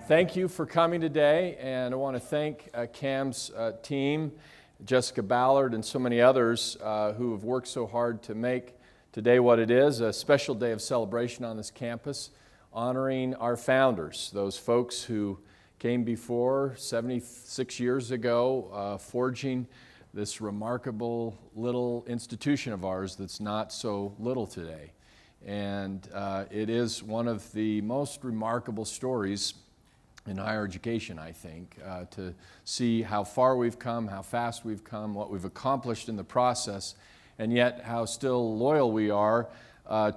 Thank you for coming today, and I want to thank Cam's team, Jessica Ballard, and so many others who have worked so hard to make today what it is, a special day of celebration on this campus, honoring our founders, those folks who came before 76 years ago, forging this remarkable little institution of ours that's not so little today. And it is one of the most remarkable stories in higher education, I think, to see how far we've come, how fast we've come, what we've accomplished in the process, and yet how still loyal we are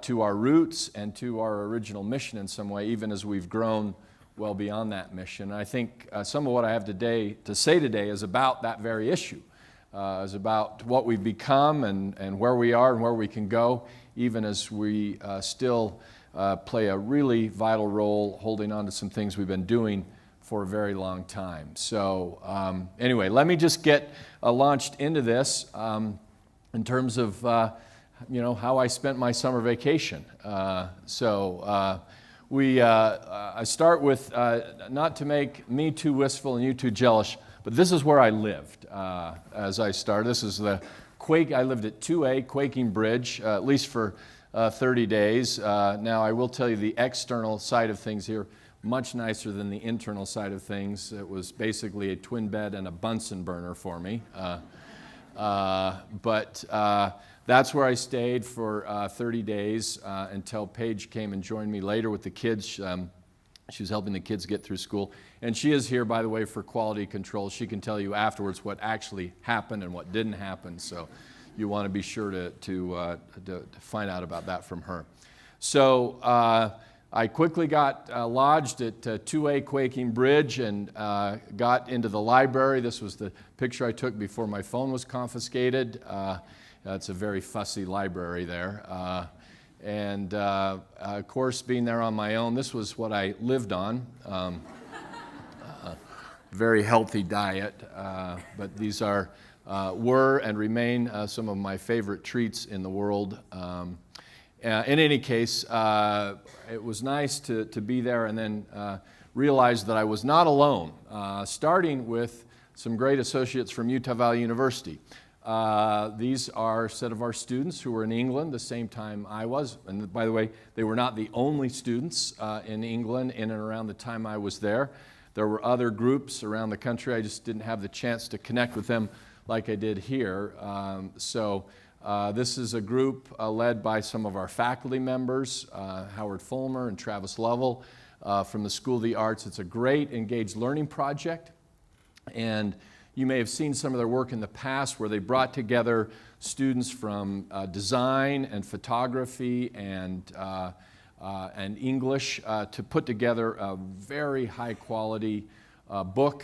to our roots and to our original mission in some way, even as we've grown well beyond that mission. And I think some of what I have to say today is about that very issue, is about what we've become and where we are and where we can go, even as we still play a really vital role holding on to some things we've been doing for a very long time. So anyway, let me just get launched into this in terms of how I spent my summer vacation. I start with, not to make me too wistful and you too jealous, but this is where I lived as I started. This is I lived at 2A Quaking Bridge, at least for 30 days. Now, I will tell you the external side of things here, much nicer than the internal side of things. It was basically a twin bed and a Bunsen burner for me. But that's where I stayed for 30 days until Paige came and joined me later with the kids. She was helping the kids get through school. And she is here, by the way, for quality control. She can tell you afterwards what actually happened and what didn't happen. So you want to be sure to find out about that from her. So I quickly got lodged at 2A Quaking Bridge and got into the library. This was the picture I took before my phone was confiscated. It's a very fussy library there. Of course, being there on my own, this was what I lived on. Very healthy diet, but these were and remain some of my favorite treats in the world. In any case, it was nice to be there and then realize that I was not alone, starting with some great associates from Utah Valley University. These are a set of our students who were in England the same time I was. And by the way, they were not the only students in England in and around the time I was there. There were other groups around the country. I just didn't have the chance to connect with them like I did here. This is a group led by some of our faculty members, Howard Fulmer and Travis Lovell from the School of the Arts. It's a great engaged learning project, and you may have seen some of their work in the past where they brought together students from design and photography and English to put together a very high quality book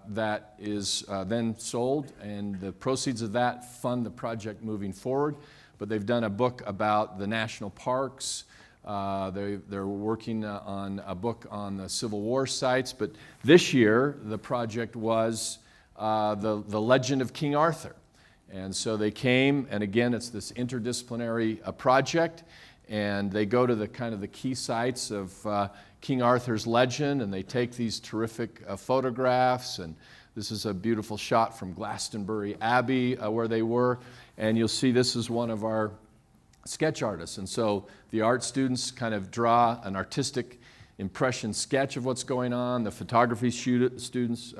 that is then sold, and the proceeds of that fund the project moving forward. But they've done a book about the national parks. They're working on a book on the Civil War sites. But this year, the project was the Legend of King Arthur. And so they came, and again, it's this interdisciplinary project. And they go to the key sites of King Arthur's legend, and they take these terrific photographs. And this is a beautiful shot from Glastonbury Abbey where they were. And you'll see this is one of our sketch artists. And so the art students kind of draw an artistic impression sketch of what's going on. The photography students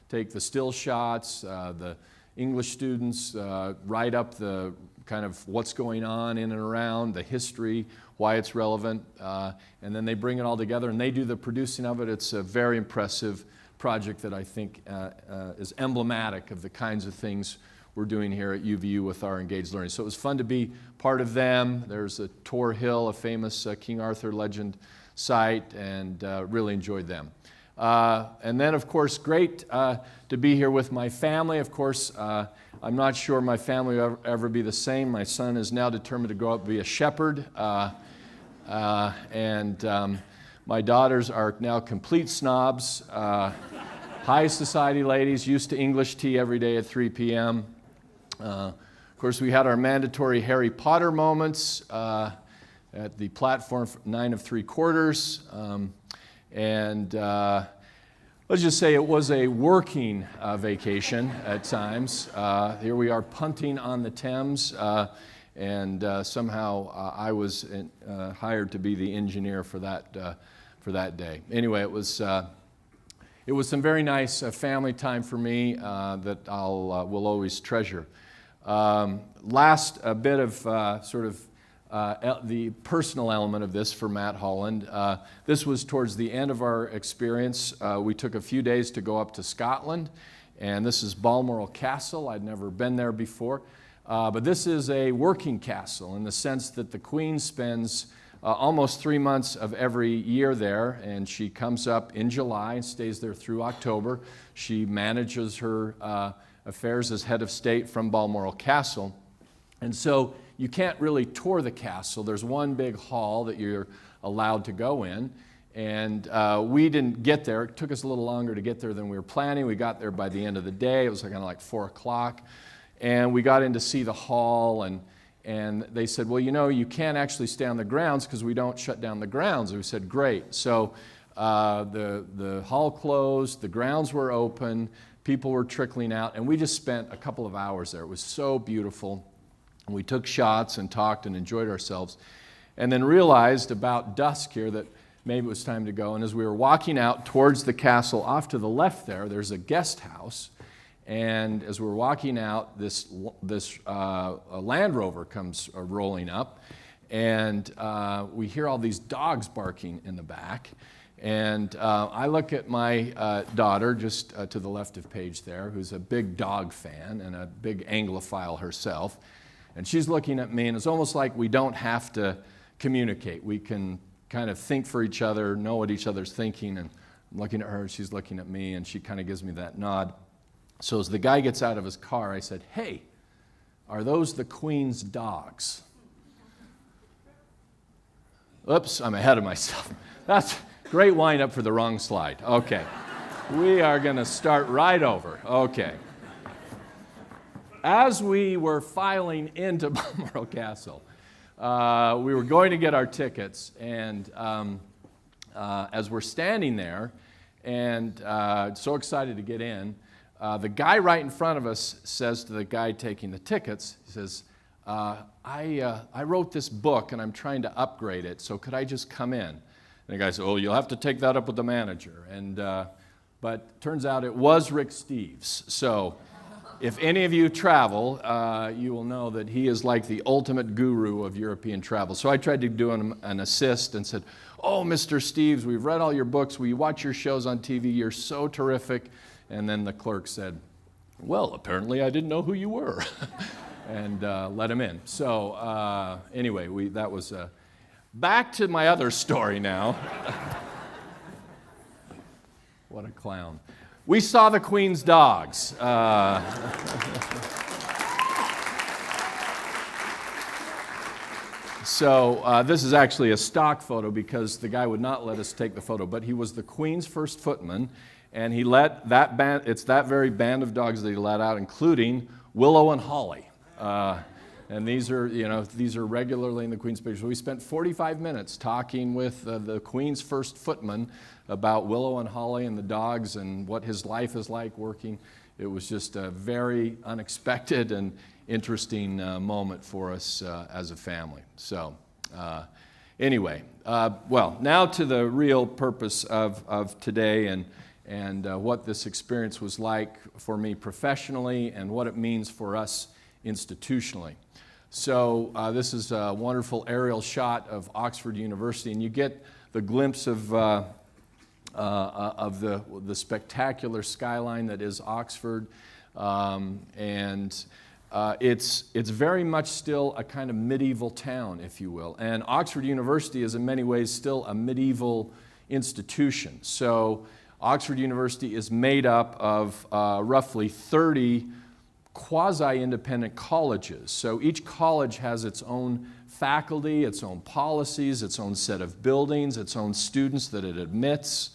take the still shots. The English students write up the kind of what's going on in and around, the history, why it's relevant, and then they bring it all together and they do the producing of it. It's a very impressive project that I think is emblematic of the kinds of things we're doing here at UVU with our engaged learning. So it was fun to be part of them. There's a Tor Hill, a famous King Arthur legend site, and really enjoyed them. And then, of course, great to be here with my family. Of course, I'm not sure my family will ever be the same. My son is now determined to grow up to be a shepherd. My daughters are now complete snobs. High society ladies, used to English tea every day at 3 p.m. Of course, we had our mandatory Harry Potter moments at the platform 9 3/4. Let's just say it was a working vacation at times. Here we are punting on the Thames, and somehow I was hired to be the engineer for that day. Anyway, it was some very nice family time for me that will always treasure. Last bit of the personal element of this for Matt Holland. This was towards the end of our experience. We took a few days to go up to Scotland, and this is Balmoral Castle. I'd never been there before, but this is a working castle in the sense that the Queen spends almost 3 months of every year there, and she comes up in July and stays there through October. She manages her affairs as head of state from Balmoral Castle, and so you can't really tour the castle. There's one big hall that you're allowed to go in, and we didn't get there. It took us a little longer to get there than we were planning. We got there by the end of the day. It was kind of like 4 o'clock, and we got in to see the hall, and they said, well, you know, you can't actually stay on the grounds because we don't shut down the grounds. And we said, great. So the hall closed, the grounds were open, people were trickling out, and we just spent a couple of hours there. It was so beautiful. We took shots and talked and enjoyed ourselves, and then realized about dusk here that maybe it was time to go. And as we were walking out towards the castle, off to the left there's a guest house. And as we were walking out, this Land Rover comes rolling up, and we hear all these dogs barking in the back. And I look at my daughter, just to the left of Paige there, who's a big dog fan and a big Anglophile herself. And she's looking at me, and it's almost like we don't have to communicate. We can kind of think for each other, know what each other's thinking, and I'm looking at her, she's looking at me, and she kind of gives me that nod. So as the guy gets out of his car, I said, hey, are those the Queen's dogs? Oops, I'm ahead of myself. That's great wind-up for the wrong slide. Okay, we are going to start right over. Okay. As we were filing into Balmoral Castle, we were going to get our tickets, and as we're standing there and so excited to get in, the guy right in front of us says to the guy taking the tickets, he says, I wrote this book and I'm trying to upgrade it, so could I just come in? And the guy said, oh, you'll have to take that up with the manager. But turns out it was Rick Steves. So if any of you travel, you will know that he is like the ultimate guru of European travel. So I tried to do an assist and said, oh, Mr. Steves, we've read all your books, we watch your shows on TV, you're so terrific. And then the clerk said, well, apparently I didn't know who you were, and let him in. So anyway, that was back to my other story now. What a clown. We saw the Queen's dogs. So this is actually a stock photo because the guy would not let us take the photo, but he was the Queen's first footman, and he let that band, it's that very band of dogs that he let out, including Willow and Holly. And these are regularly in the Queen's pictures. So we spent 45 minutes talking with the Queen's first footman about Willow and Holly and the dogs and what his life is like working. It was just a very unexpected and interesting moment for us as a family. So anyway, well, now to the real purpose of today and what this experience was like for me professionally and what it means for us institutionally. So this is a wonderful aerial shot of Oxford University, and you get the glimpse of the spectacular skyline that is Oxford, and it's very much still a kind of medieval town, if you will. And Oxford University is in many ways still a medieval institution. So Oxford University is made up of roughly 30 quasi-independent colleges. So each college has its own faculty, its own policies, its own set of buildings, its own students that it admits,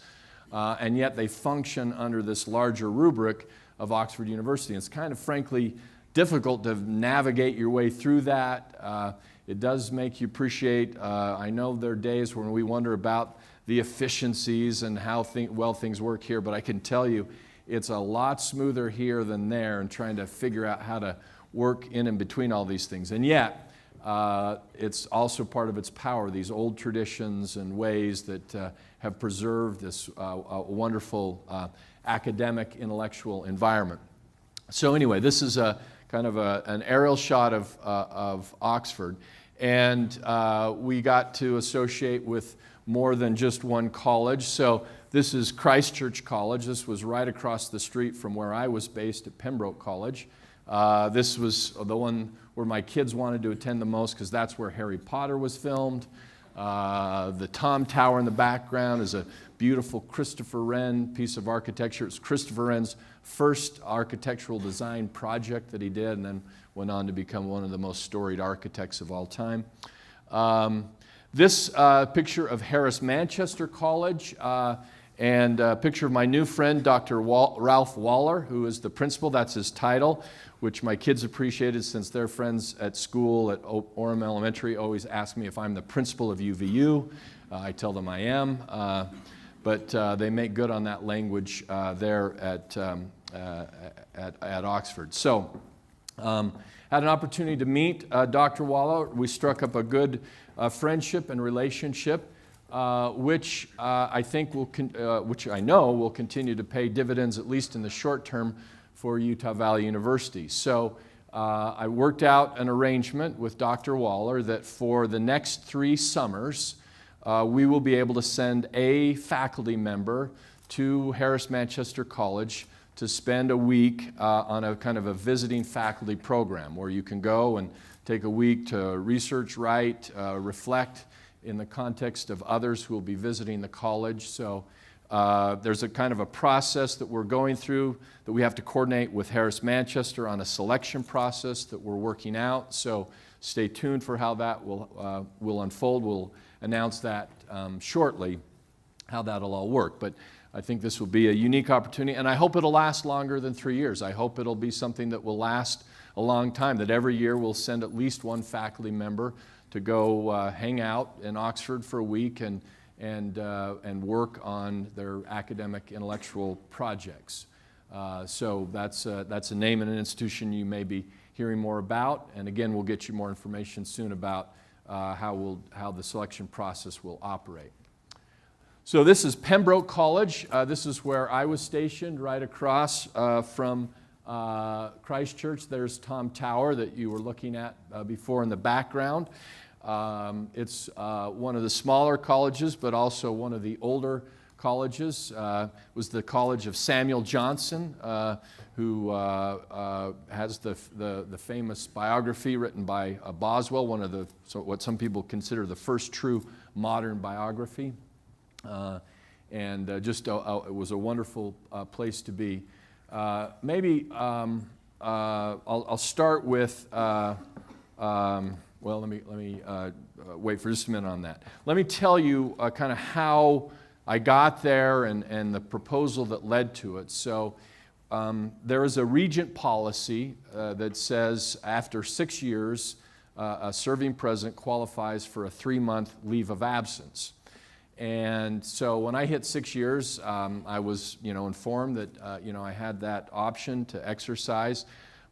and yet they function under this larger rubric of Oxford University. And it's kind of, frankly, difficult to navigate your way through that. It does make you appreciate, I know there are days when we wonder about the efficiencies and how well things work here, but I can tell you it's a lot smoother here than there, and trying to figure out how to work in and between all these things. And yet, it's also part of its power, these old traditions and ways that have preserved this wonderful academic, intellectual environment. So anyway, this is a kind of an aerial shot of Oxford. And we got to associate with more than just one college. So this is Christ Church College. This was right across the street from where I was based at Pembroke College. This was the one where my kids wanted to attend the most because that's where Harry Potter was filmed. The Tom Tower in the background is a beautiful Christopher Wren piece of architecture. It's Christopher Wren's first architectural design project that he did, and then went on to become one of the most storied architects of all time. This picture of Harris Manchester College, and a picture of my new friend, Dr. Ralph Waller, who is the principal. That's his title, which my kids appreciated since their friends at school at Orem Elementary always ask me if I'm the principal of UVU. I tell them I am, but they make good on that language there at Oxford. So, had an opportunity to meet Dr. Waller. We struck up a good friendship and relationship, which I think which I know will continue to pay dividends, at least in the short term, for Utah Valley University. So I worked out an arrangement with Dr. Waller that for the next 3 summers, we will be able to send a faculty member to Harris Manchester College to spend a week on a kind of a visiting faculty program where you can go and take a week to research, write, reflect in the context of others who will be visiting the college. So there's a kind of a process that we're going through that we have to coordinate with Harris Manchester on a selection process that we're working out. So stay tuned for how that will unfold. We'll announce that shortly, how that'll all work. But I think this will be a unique opportunity, and I hope it'll last longer than 3 years. I hope it'll be something that will last a long time, that every year we'll send at least one faculty member to go hang out in Oxford for a week and work on their academic intellectual projects. So that's a name and an institution you may be hearing more about, and again, we'll get you more information soon about how the selection process will operate. So this is Pembroke College. This is where I was stationed, right across from Christ Church. There's Tom Tower that you were looking at before in the background. It's one of the smaller colleges, but also one of the older colleges. It was the College of Samuel Johnson, who has the famous biography written by Boswell, one of what some people consider the first true modern biography. It was a wonderful place to be. Maybe I'll start with, well, let me wait for just a minute on that. Let me tell you kind of how I got there and the proposal that led to it. So there is a regent policy that says after 6 years, a serving president qualifies for a 3-month leave of absence. And so when I hit 6 years, I was, informed that, I had that option to exercise,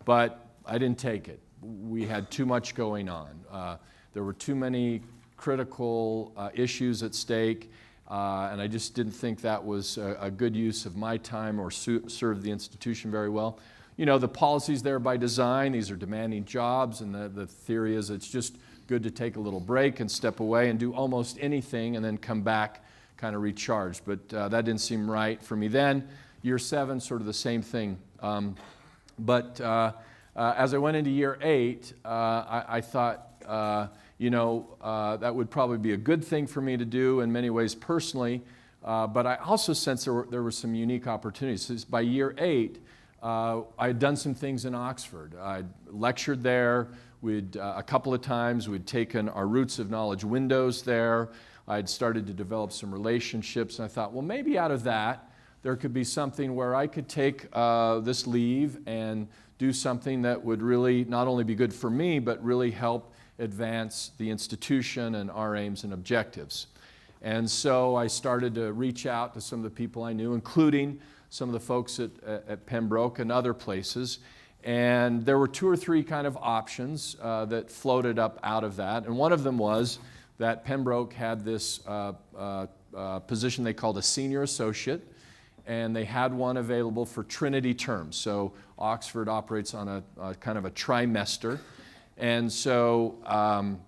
but I didn't take it. We had too much going on. There were too many critical issues at stake, and I just didn't think that was a good use of my time or served the institution very well. The policy's there by design. These are demanding jobs, and the theory is it's just good to take a little break and step away and do almost anything and then come back kind of recharged. But that didn't seem right for me then. Year 7, sort of the same thing. But as I went into year 8, I thought, that would probably be a good thing for me to do in many ways personally. But I also sensed there were some unique opportunities. So by year 8, I had done some things in Oxford. I'd lectured there. A couple of times we'd taken our Roots of Knowledge windows there. I'd started to develop some relationships, and I thought, well, maybe out of that there could be something where I could take this leave and do something that would really not only be good for me, but really help advance the institution and our aims and objectives. And so I started to reach out to some of the people I knew, including some of the folks at Pembroke and other places. And there were 2 or 3 kind of options that floated up out of that. And one of them was that Pembroke had this position they called a senior associate, and they had one available for Trinity terms. So Oxford operates on a kind of a trimester. And so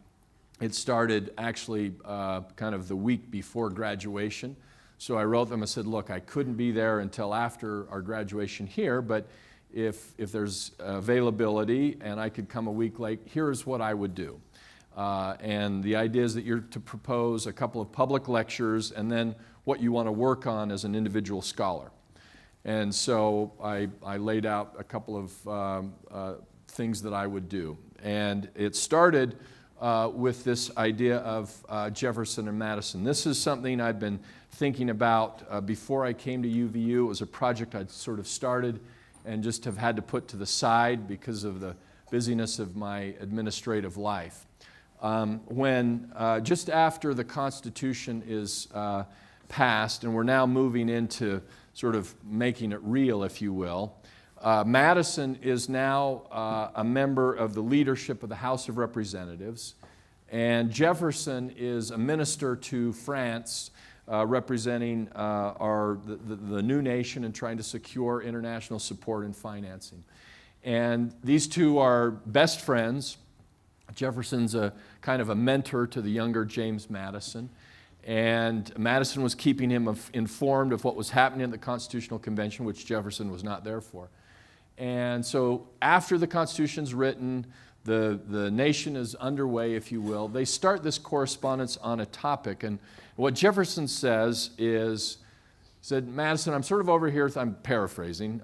it started actually kind of the week before graduation. So I wrote them and said, look, I couldn't be there until after our graduation here, but if there's availability and I could come a week late, here's what I would do. And the idea is that you're to propose a couple of public lectures and then what you want to work on as an individual scholar. And so I laid out a couple of things that I would do. And it started with this idea of Jefferson and Madison. This is something I'd been thinking about before I came to UVU. It was a project I'd sort of started and just have had to put to the side because of the busyness of my administrative life. When just after the Constitution is passed, and we're now moving into sort of making it real, if you will, Madison is now a member of the leadership of the House of Representatives, and Jefferson is a minister to France representing the new nation and trying to secure international support and financing. And these two are best friends. Jefferson's a kind of a mentor to the younger James Madison, and Madison was keeping him informed of what was happening at the Constitutional Convention, which Jefferson was not there for. And so after the Constitution's written, the nation is underway, if you will, they start this correspondence on a topic. And what Jefferson says is, he said, Madison, I'm sort of over here, I'm paraphrasing,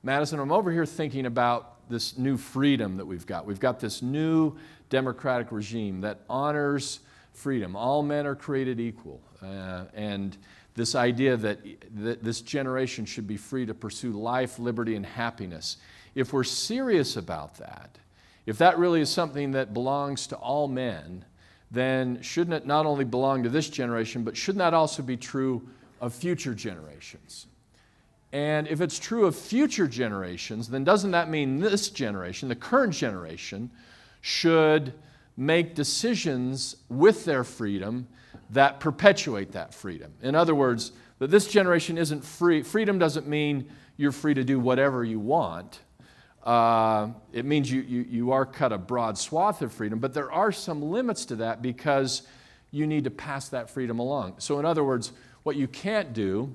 Madison, I'm over here thinking about this new freedom that we've got. We've got this new democratic regime that honors freedom. All men are created equal. And this idea that this generation should be free to pursue life, liberty, and happiness. If we're serious about that, if that really is something that belongs to all men, then shouldn't it not only belong to this generation, but shouldn't that also be true of future generations? And if it's true of future generations, then doesn't that mean this generation, the current generation, should make decisions with their freedom that perpetuate that freedom? In other words, that this generation isn't free. Freedom doesn't mean you're free to do whatever you want. It means you are cut a broad swath of freedom, but there are some limits to that because you need to pass that freedom along. So in other words, what you can't do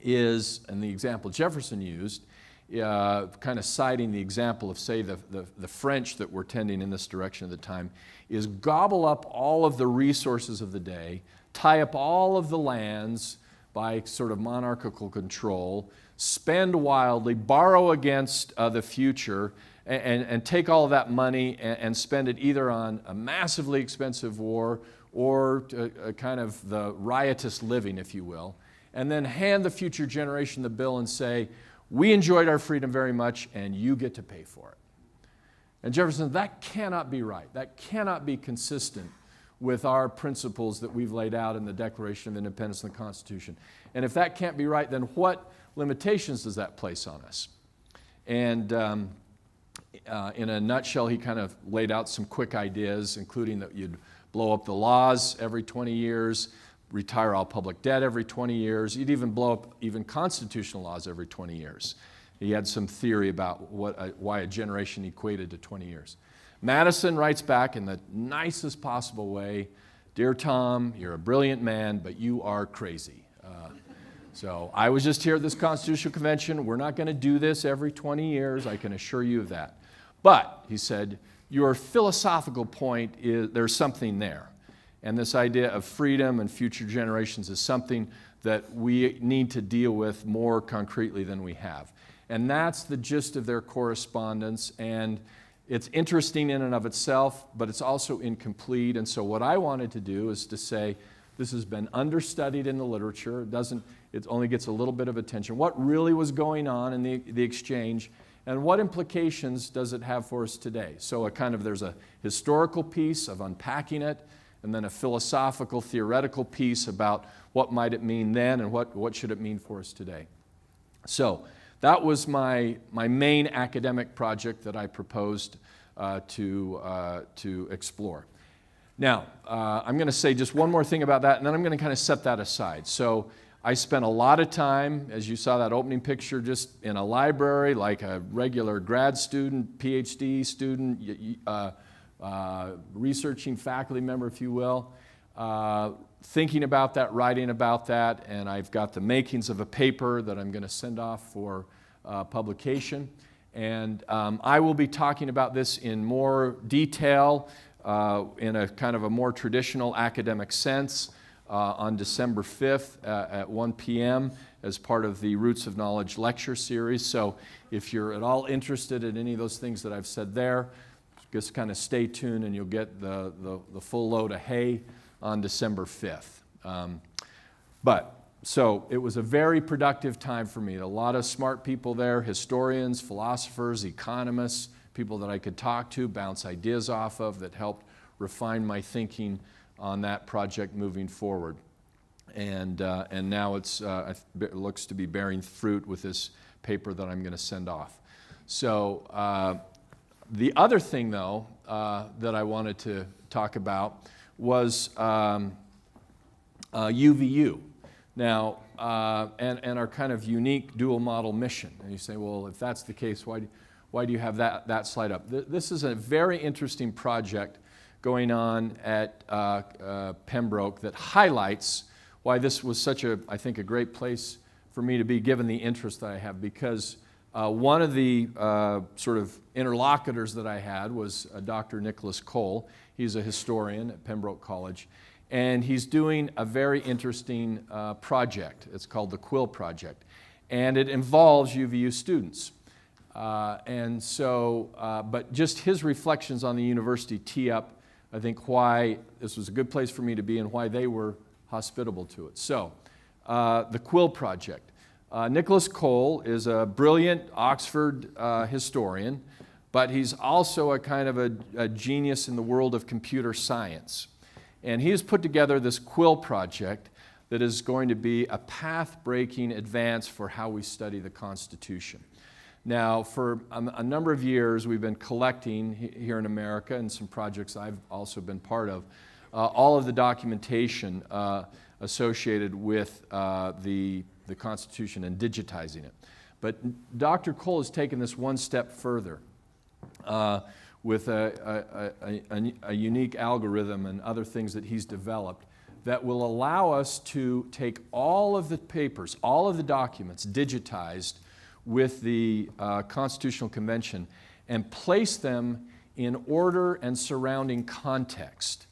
is, and the example Jefferson used, kind of citing the example of, say, the French that were tending in this direction at the time, is gobble up all of the resources of the day, tie up all of the lands by sort of monarchical control, spend wildly, borrow against the future, and take all of that money and spend it either on a massively expensive war or a kind of the riotous living, if you will, and then hand the future generation the bill and say, we enjoyed our freedom very much and you get to pay for it. And Jefferson, that cannot be right. That cannot be consistent with our principles that we've laid out in the Declaration of Independence and the Constitution. And if that can't be right, then what limitations does that place on us? And in a nutshell, he kind of laid out some quick ideas, including that you'd blow up the laws every 20 years, retire all public debt every 20 years. You'd even blow up even constitutional laws every 20 years. He had some theory about why a generation equated to 20 years. Madison writes back in the nicest possible way, Dear Tom, you're a brilliant man, but you are crazy. So I was just here at this Constitutional Convention. We're not going to do this every 20 years. I can assure you of that. But, he said, your philosophical point is there's something there. And this idea of freedom and future generations is something that we need to deal with more concretely than we have. And that's the gist of their correspondence. And it's interesting in and of itself, but it's also incomplete. And so what I wanted to do is to say, this has been understudied in the literature. It only gets a little bit of attention. What really was going on in the exchange, and what implications does it have for us today? So there's a historical piece of unpacking it, and then a philosophical, theoretical piece about what might it mean then and what should it mean for us today. So that was my main academic project that I proposed to explore. Now, I'm going to say just one more thing about that, and then I'm going to kind of set that aside. So I spent a lot of time, as you saw that opening picture, just in a library, like a regular grad student, PhD student, researching faculty member, if you will, thinking about that, writing about that, and I've got the makings of a paper that I'm going to send off for publication. And I will be talking about this in more detail in a kind of a more traditional academic sense on December 5th at 1 p.m. as part of the Roots of Knowledge lecture series. So if you're at all interested in any of those things that I've said there, just kind of stay tuned and you'll get the full load of hay on December 5th. So it was a very productive time for me. A lot of smart people there, historians, philosophers, economists, people that I could talk to, bounce ideas off of that helped refine my thinking on that project moving forward. And now it looks to be bearing fruit with this paper that I'm going to send off. So the other thing, though, that I wanted to talk about was UVU. Now, and our kind of unique dual model mission. And you say, well, if that's the case, why do you have that slide up? This is a very interesting project going on at Pembroke that highlights why this was such I think, a great place for me to be, given the interest that I have, because one of the sort of interlocutors that I had was Dr. Nicholas Cole. He's a historian at Pembroke College, and he's doing a very interesting project. It's called the Quill Project, and it involves UVU students. But just his reflections on the university tee up, I think, why this was a good place for me to be and why they were hospitable to it. So, the Quill Project. Nicholas Cole is a brilliant Oxford historian, but he's also a kind of a genius in the world of computer science. And he has put together this Quill Project that is going to be a path-breaking advance for how we study the Constitution. Now, for a number of years, we've been collecting here in America, and some projects I've also been part of, all of the documentation associated with the Constitution and digitizing it. But Dr. Cole has taken this one step further with a unique algorithm and other things that he's developed that will allow us to take all of the papers, all of the documents digitized with the Constitutional Convention and place them in order and surrounding context.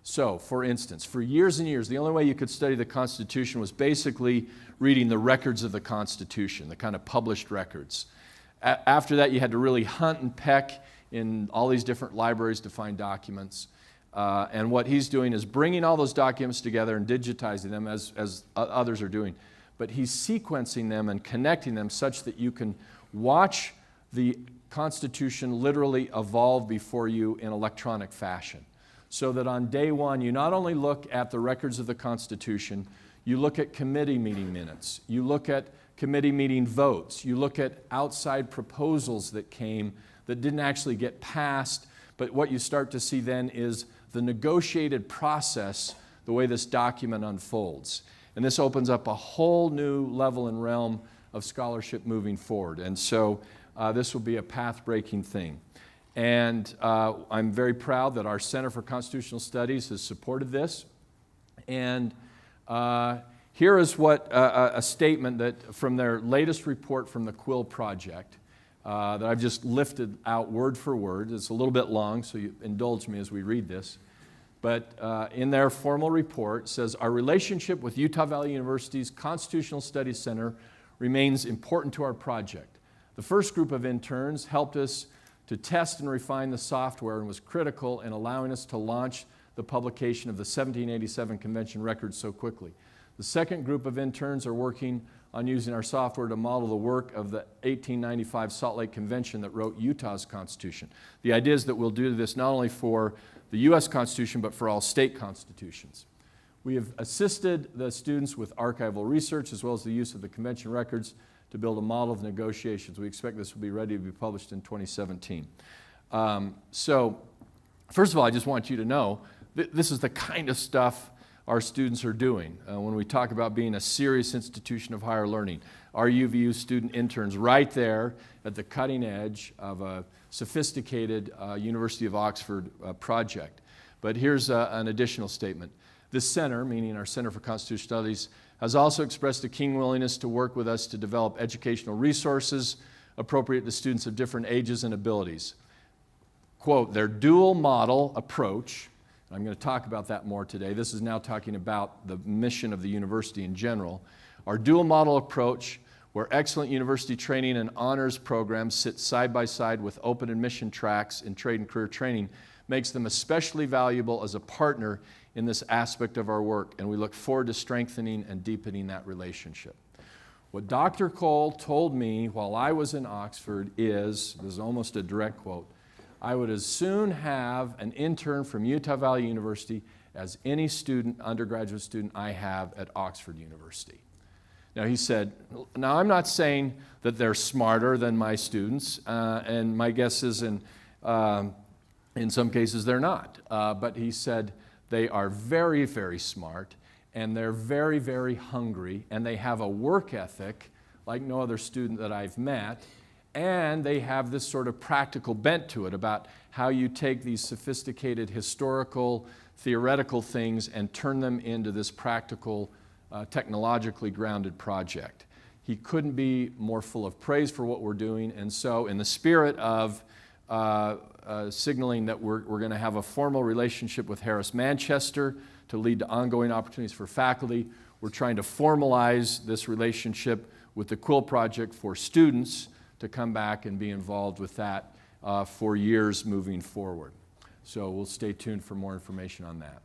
So, for instance, for years and years, the only way you could study the Constitution was basically reading the records of the Constitution, the kind of published records. After that, you had to really hunt and peck in all these different libraries to find documents. And what he's doing is bringing all those documents together and digitizing them as others are doing. But he's sequencing them and connecting them such that you can watch the Constitution literally evolve before you in electronic fashion. So that on day one, you not only look at the records of the Constitution, you look at committee meeting minutes, you look at committee meeting votes, you look at outside proposals that came that didn't actually get passed, but what you start to see then is the negotiated process, the way this document unfolds. And this opens up a whole new level and realm of scholarship moving forward. And so this will be a path-breaking thing. And I'm very proud that our Center for Constitutional Studies has supported this. And here is what a statement that from their latest report from the Quill Project that I've just lifted out word for word. It's a little bit long, so you indulge me as we read this. But in their formal report, it says, our relationship with Utah Valley University's Constitutional Studies Center remains important to our project. The first group of interns helped us to test and refine the software and was critical in allowing us to launch the publication of the 1787 Convention records so quickly. The second group of interns are working on using our software to model the work of the 1895 Salt Lake Convention that wrote Utah's Constitution. The idea is that we'll do this not only for the U.S. Constitution, but for all state constitutions. We have assisted the students with archival research as well as the use of the convention records to build a model of negotiations. We expect this will be ready to be published in 2017. So, first of all, I just want you to know that this is the kind of stuff our students are doing when we talk about being a serious institution of higher learning. Our UVU student interns right there at the cutting edge of a sophisticated University of Oxford project. But here's an additional statement. This center, meaning our Center for Constitutional Studies, has also expressed a keen willingness to work with us to develop educational resources appropriate to students of different ages and abilities. Quote, their dual model approach, I'm going to talk about that more today. This is now talking about the mission of the university in general. Our dual model approach, where excellent university training and honors programs sit side by side with open admission tracks in trade and career training, makes them especially valuable as a partner in this aspect of our work, and we look forward to strengthening and deepening that relationship. What Dr. Cole told me while I was in Oxford is, this is almost a direct quote, I would as soon have an intern from Utah Valley University as any student, undergraduate student I have at Oxford University. Now he said, now I'm not saying that they're smarter than my students, and my guess is in some cases they're not, but he said they are very, very smart, and they're very, very hungry, and they have a work ethic like no other student that I've met, and they have this sort of practical bent to it about how you take these sophisticated historical, theoretical things and turn them into this practical, technologically grounded project. He couldn't be more full of praise for what we're doing, and so in the spirit of signaling that we're going to have a formal relationship with Harris Manchester to lead to ongoing opportunities for faculty, we're trying to formalize this relationship with the Quill Project for students to come back and be involved with that for years moving forward. So we'll stay tuned for more information on that.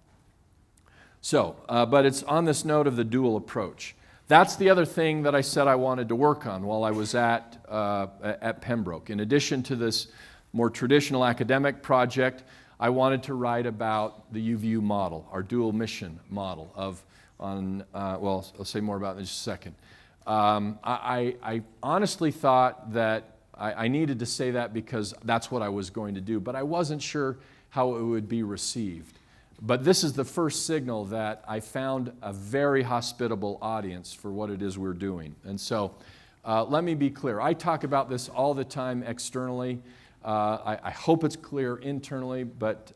So, but it's on this note of the dual approach. That's the other thing that I said I wanted to work on while I was at Pembroke. In addition to this more traditional academic project, I wanted to write about the UVU model, our dual mission model well, I'll say more about it in just a second. I honestly thought that I needed to say that because that's what I was going to do, but I wasn't sure how it would be received. But this is the first signal that I found a very hospitable audience for what it is we're doing. And so let me be clear. I talk about this all the time externally. I hope it's clear internally, but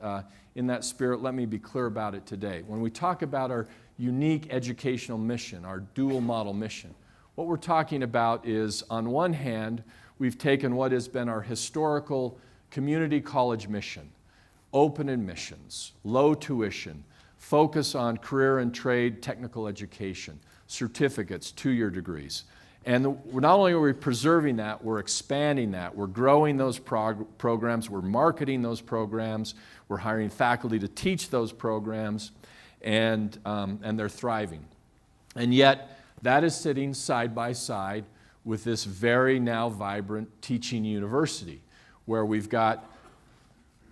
in that spirit, let me be clear about it today. When we talk about our unique educational mission, our dual model mission, what we're talking about is, on one hand, we've taken what has been our historical community college mission, open admissions, low tuition, focus on career and trade technical education, certificates, 2-year degrees. And not only are we preserving that, we're expanding that. We're growing those programs, we're marketing those programs, we're hiring faculty to teach those programs, and they're thriving. And yet, that is sitting side by side with this very now vibrant teaching university, where we've got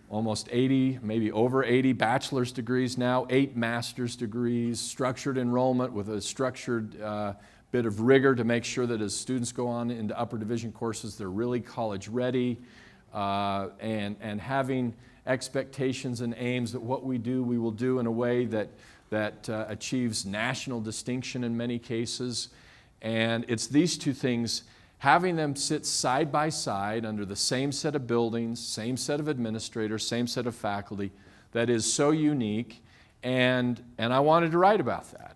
almost 80, maybe over 80 bachelor's degrees now, 8 master's degrees, structured enrollment with a structured bit of rigor to make sure that as students go on into upper division courses, they're really college ready, and having expectations and aims that what we do, we will do in a way that achieves national distinction in many cases. And it's these two things, having them sit side by side under the same set of buildings, same set of administrators, same set of faculty, that is so unique, and I wanted to write about that.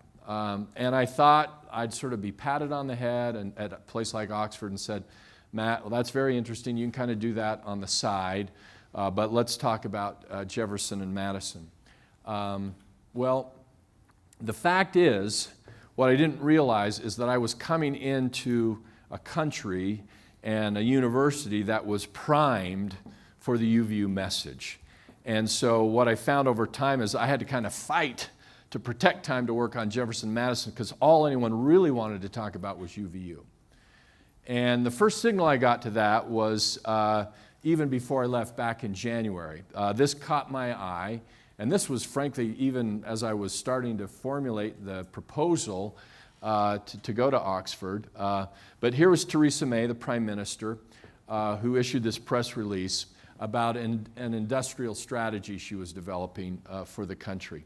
And I thought I'd sort of be patted on the head and at a place like Oxford and said, Matt, well, that's very interesting, you can kind of do that on the side, but let's talk about Jefferson and Madison. Well, the fact is, what I didn't realize is that I was coming into a country and a university that was primed for the UVU message. And so what I found over time is I had to kind of fight to protect time to work on Jefferson Madison because all anyone really wanted to talk about was UVU. And the first signal I got to that was even before I left back in January. This caught my eye, and this was frankly even as I was starting to formulate the proposal to go to Oxford. But here was Theresa May, the Prime Minister, who issued this press release about an industrial strategy she was developing for the country.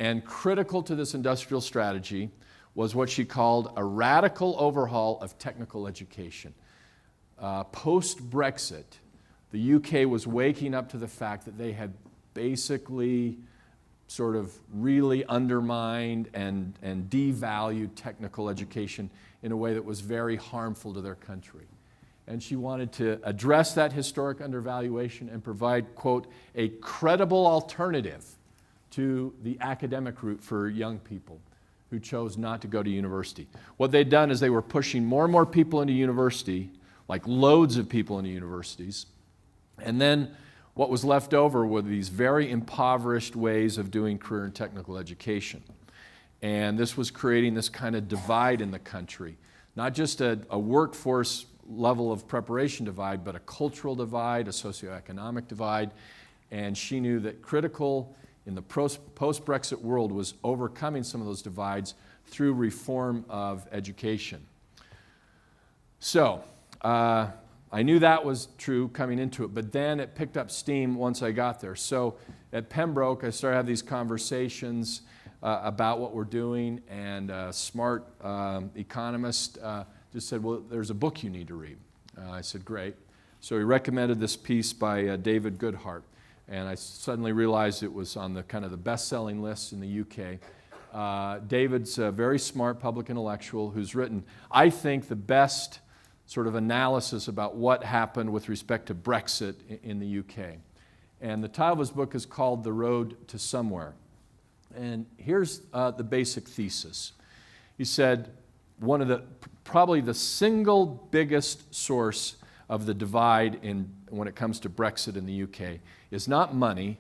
And critical to this industrial strategy was what she called a radical overhaul of technical education. Post-Brexit, the UK was waking up to the fact that they had basically sort of really undermined and devalued technical education in a way that was very harmful to their country. And she wanted to address that historic undervaluation and provide, quote, a credible alternative to the academic route for young people who chose not to go to university. What they'd done is they were pushing more and more people into university, like loads of people into universities, and then what was left over were these very impoverished ways of doing career and technical education. And this was creating this kind of divide in the country, not just a workforce level of preparation divide, but a cultural divide, a socioeconomic divide. And she knew that critical in the post-Brexit world was overcoming some of those divides through reform of education. So, I knew that was true coming into it, but then it picked up steam once I got there. So at Pembroke, I started to have these conversations about what we're doing, and a smart economist just said, well, there's a book you need to read. I said, great. So he recommended this piece by David Goodhart, and I suddenly realized it was on the kind of the best-selling list in the UK. David's a very smart public intellectual who's written, I think, the best sort of analysis about what happened with respect to Brexit in the UK. And the title of his book is called The Road to Somewhere. And here's the basic thesis. He said, probably the single biggest source of the divide when it comes to Brexit in the UK is not money,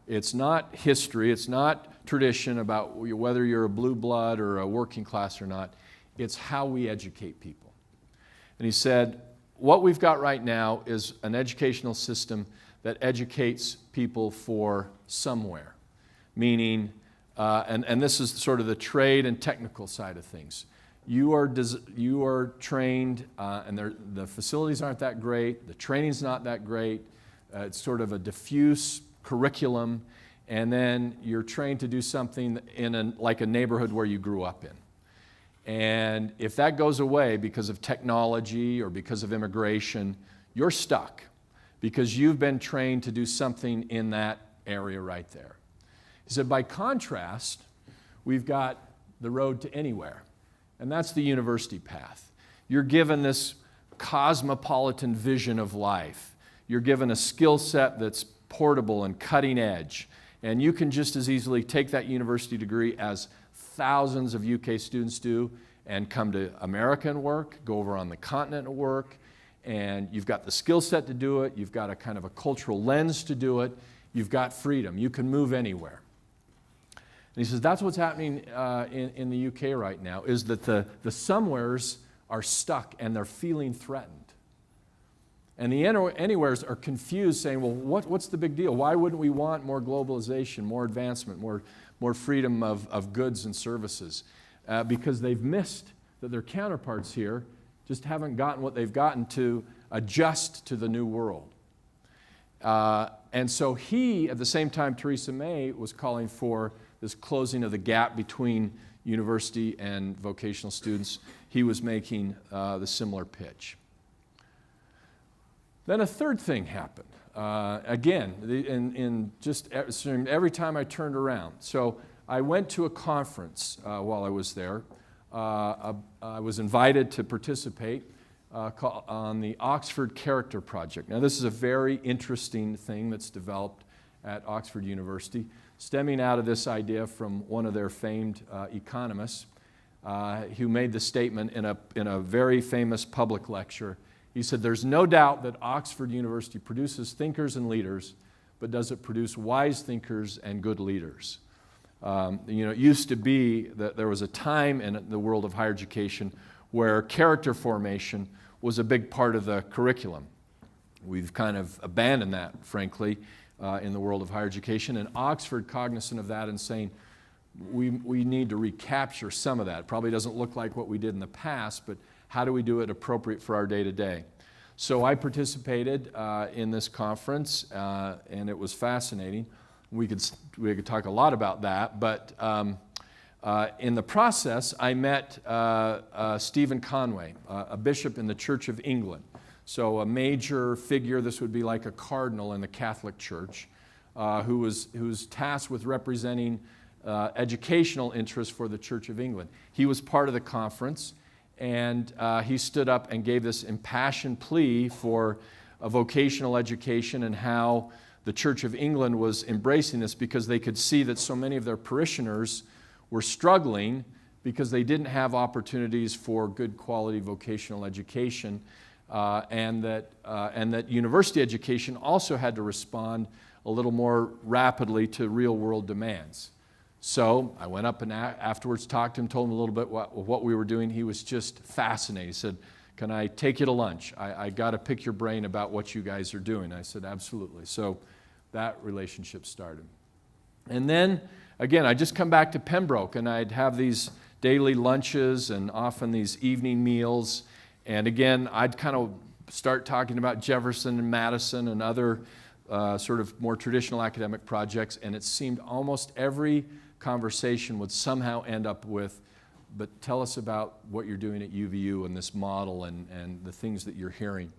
it's not history, it's not tradition about whether you're a blue blood or a working class or not, it's how we educate people. And he said, what we've got right now is an educational system that educates people for somewhere, meaning, and this is sort of the trade and technical side of things. You are trained, and the facilities aren't that great, the training's not that great, it's sort of a diffuse curriculum, and then you're trained to do something like a neighborhood where you grew up in. And if that goes away because of technology or because of immigration, you're stuck because you've been trained to do something in that area right there. He said, by contrast, we've got the road to anywhere, and that's the university path. You're given this cosmopolitan vision of life. You're given a skill set that's portable and cutting edge, and you can just as easily take that university degree as thousands of UK students do and come to America and work, go over on the continent and work, and you've got the skill set to do it, you've got a kind of a cultural lens to do it, you've got freedom, you can move anywhere. And he says that's what's happening in the UK right now, is that the somewheres are stuck and they're feeling threatened. And the anywheres are confused, saying, well, what's the big deal? Why wouldn't we want more globalization, more advancement, more freedom of goods and services? Because they've missed that their counterparts here just haven't gotten what they've gotten to adjust to the new world. And so he, at the same time, Theresa May was calling for this closing of the gap between university and vocational students. He was making the similar pitch. Then a third thing happened. Again, in just every time I turned around. So I went to a conference while I was there. I was invited to participate on the Oxford Character Project. Now, this is a very interesting thing that's developed at Oxford University, stemming out of this idea from one of their famed economists who made the statement in a very famous public lecture. He said, there's no doubt that Oxford University produces thinkers and leaders, but does it produce wise thinkers and good leaders? It used to be that there was a time in the world of higher education where character formation was a big part of the curriculum. We've kind of abandoned that, frankly, in the world of higher education, and Oxford, cognizant of that and saying, we need to recapture some of that. It probably doesn't look like what we did in the past, but how do we do it appropriate for our day-to-day? So I participated in this conference, and it was fascinating. We could talk a lot about that, but in the process, I met Stephen Conway, a bishop in the Church of England. So a major figure, this would be like a cardinal in the Catholic Church, who was tasked with representing educational interests for the Church of England. He was part of the conference, and he stood up and gave this impassioned plea for a vocational education and how the Church of England was embracing this because they could see that so many of their parishioners were struggling because they didn't have opportunities for good quality vocational education, and that university education also had to respond a little more rapidly to real world demands. So I went up and afterwards talked to him, told him a little bit what we were doing. He was just fascinated. He said, "Can I take you to lunch? I got to pick your brain about what you guys are doing." I said, "Absolutely." So that relationship started. And then, again, I just come back to Pembroke, and I'd have these daily lunches and often these evening meals. And again, I'd kind of start talking about Jefferson and Madison and other sort of more traditional academic projects, and it seemed almost every conversation would somehow end up with, "But tell us about what you're doing at UVU and this model and the things that you're hearing."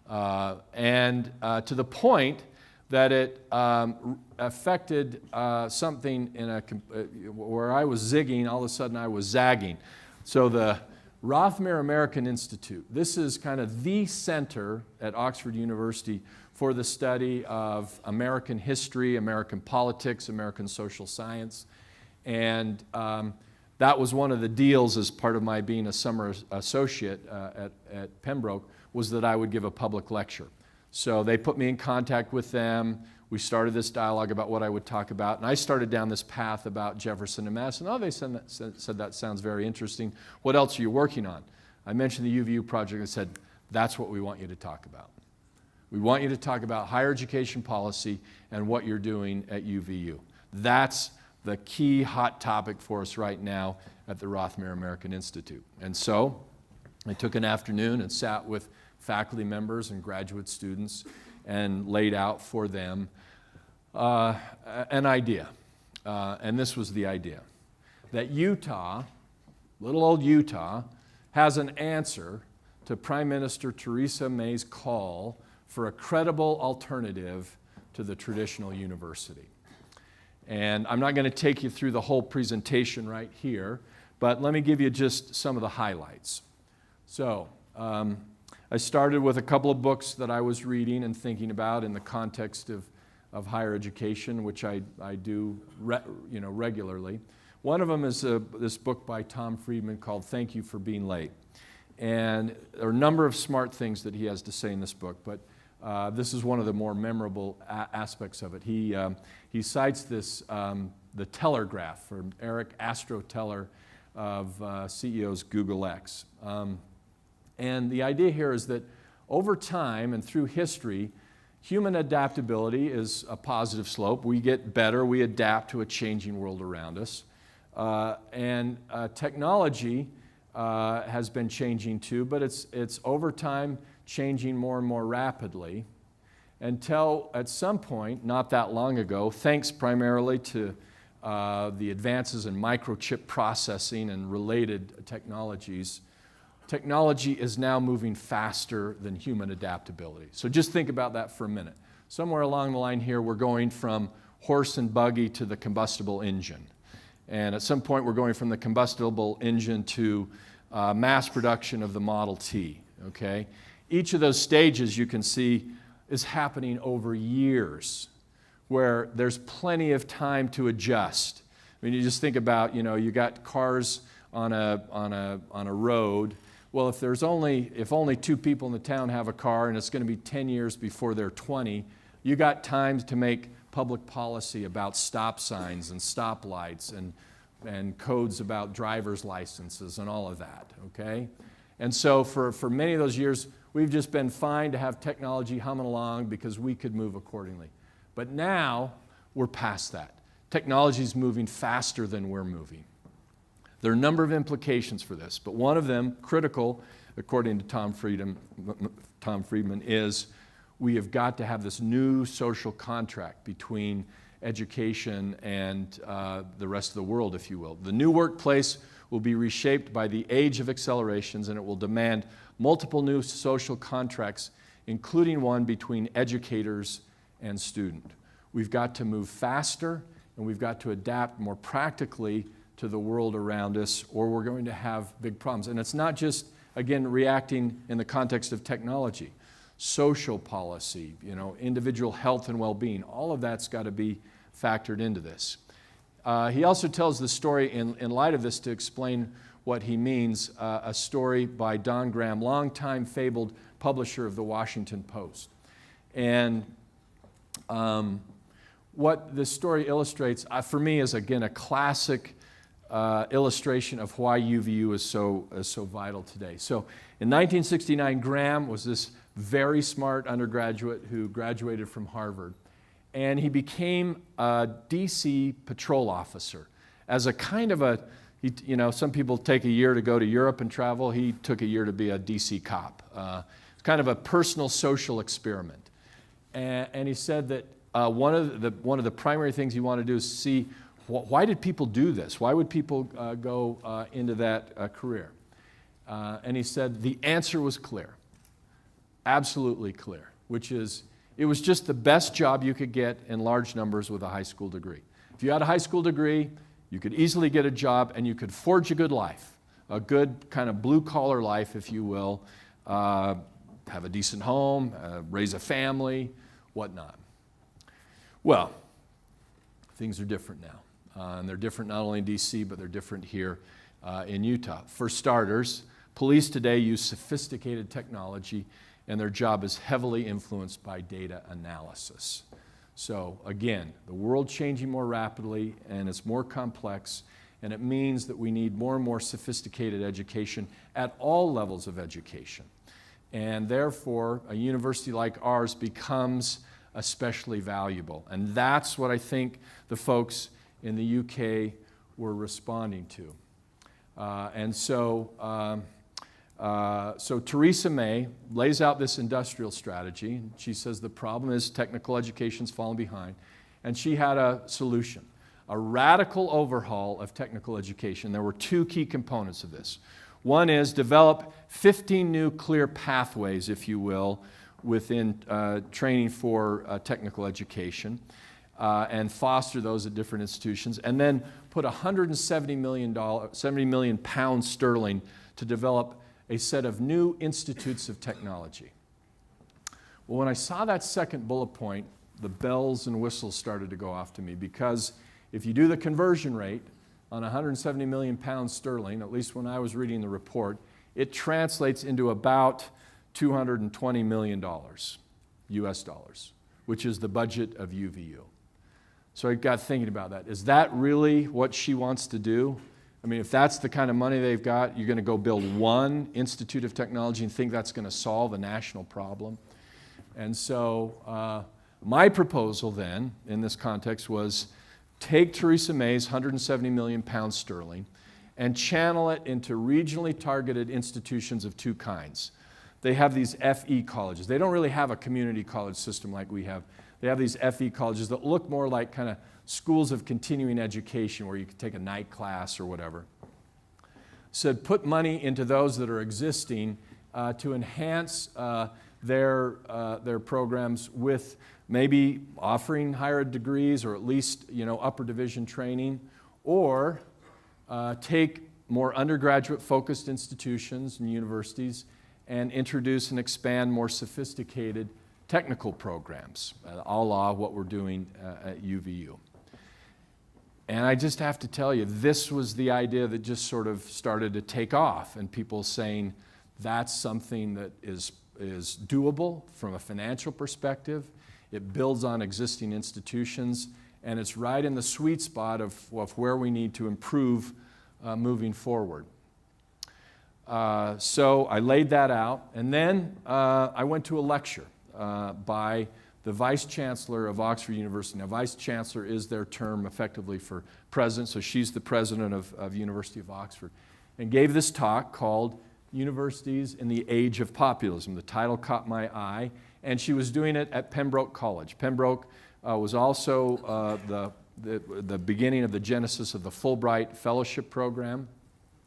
And to the point that it affected something where I was zigging, all of a sudden I was zagging. So the Rothmere American Institute, this is kind of the center at Oxford University for the study of American history, American politics, American social science. And that was one of the deals as part of my being a summer associate at Pembroke, was that I would give a public lecture. So they put me in contact with them. We started this dialogue about what I would talk about, and I started down this path about Jefferson and Madison. Oh, they said that sounds very interesting. What else are you working on? I mentioned the UVU project and said, "That's what we want you to talk about. We want you to talk about higher education policy and what you're doing at UVU. That's the key hot topic for us right now at the Rothmere American Institute." And so I took an afternoon and sat with faculty members and graduate students and laid out for them an idea. And this was the idea, that Utah, little old Utah, has an answer to Prime Minister Theresa May's call for a credible alternative to the traditional university. And I'm not going to take you through the whole presentation right here, but let me give you just some of the highlights. So I started with a couple of books that I was reading and thinking about in the context of higher education, which I do regularly. One of them is this book by Tom Friedman called "Thank You for Being Late." And there are a number of smart things that he has to say in this book, but this is one of the more memorable aspects of it. He cites this, the Teller graph from Eric Astro Teller of CEO's Google X. And the idea here is that over time and through history, human adaptability is a positive slope. We get better, we adapt to a changing world around us. And technology has been changing too, but it's over time changing more and more rapidly until at some point, not that long ago, thanks primarily to the advances in microchip processing and related technologies, technology is now moving faster than human adaptability. So just think about that for a minute. Somewhere along the line here, we're going from horse and buggy to the combustible engine. And at some point, we're going from the combustible engine to mass production of the Model T, okay? Each of those stages, you can see, is happening over years, where there's plenty of time to adjust. I mean, you just think about, you got cars on a road. Well, if only 2 people in the town have a car and it's going to be 10 years before they're 20, you got time to make public policy about stop signs and stoplights and codes about driver's licenses and all of that, okay? And so for many of those years, we've just been fine to have technology humming along because we could move accordingly. But now, we're past that. Technology is moving faster than we're moving. There are a number of implications for this, but one of them, critical, according to Tom Friedman, is we have got to have this new social contract between education and the rest of the world, if you will. The new workplace will be reshaped by the age of accelerations, and it will demand multiple new social contracts, including one between educators and student. We've got to move faster, and we've got to adapt more practically to the world around us, or we're going to have big problems. And it's not just, again, reacting in the context of technology. Social policy, individual health and well-being, all of that's got to be factored into this. He also tells the story in light of this to explain what he means, a story by Don Graham, longtime fabled publisher of the Washington Post. And what this story illustrates, for me, is again a classic illustration of why UVU is so vital today. So in 1969, Graham was this very smart undergraduate who graduated from Harvard, and he became a DC patrol officer as a kind of some people take a year to go to Europe and travel. He took a year to be a DC cop. It's kind of a personal social experiment. And he said that one of the primary things he wanted to do is see why did people do this? Why would people go into that career? And he said the answer was clear, absolutely clear, which is it was just the best job you could get in large numbers with a high school degree. If you had a high school degree, you could easily get a job and you could forge a good life, a good kind of blue-collar life, if you will, have a decent home, raise a family, whatnot. Well, things are different now. And they're different not only in DC, but they're different here in Utah. For starters, police today use sophisticated technology, and their job is heavily influenced by data analysis. So again, the world's changing more rapidly, and it's more complex, and it means that we need more and more sophisticated education at all levels of education. And therefore, a university like ours becomes especially valuable. And that's what I think the folks in the UK were responding to. So Theresa May lays out this industrial strategy. She says the problem is technical education's fallen behind. And she had a solution, a radical overhaul of technical education. There were two key components of this. One is develop 15 new clear pathways, if you will, within training for technical education. And foster those at different institutions, and then put $170 million pounds sterling to develop a set of new institutes of technology. Well, when I saw that second bullet point, the bells and whistles started to go off to me, because if you do the conversion rate on 170 million pounds sterling, at least when I was reading the report, it translates into about $220 million, US dollars, which is the budget of UVU. So I got thinking about that. Is that really what she wants to do? I mean, if that's the kind of money they've got, you're going to go build one institute of technology and think that's going to solve a national problem? And so my proposal then, in this context, was take Theresa May's 170 million pounds sterling and channel it into regionally targeted institutions of two kinds. They have these FE colleges. They don't really have a community college system like we have. They have these FE colleges that look more like kind of schools of continuing education where you could take a night class or whatever. Said put money into those that are existing to enhance their programs with maybe offering higher degrees or at least upper division training, or take more undergraduate focused institutions and universities and introduce and expand more sophisticated technical programs, a la what we're doing at UVU. And I just have to tell you, this was the idea that just sort of started to take off, and people saying that's something that is doable from a financial perspective. It builds on existing institutions, and it's right in the sweet spot of where we need to improve moving forward. So I laid that out, and then I went to a lecture by the Vice Chancellor of Oxford University. Now, Vice Chancellor is their term effectively for president, so she's the president of University of Oxford, and gave this talk called Universities in the Age of Populism. The title caught my eye, and she was doing it at Pembroke College. Pembroke was also the beginning of the genesis of the Fulbright Fellowship Program,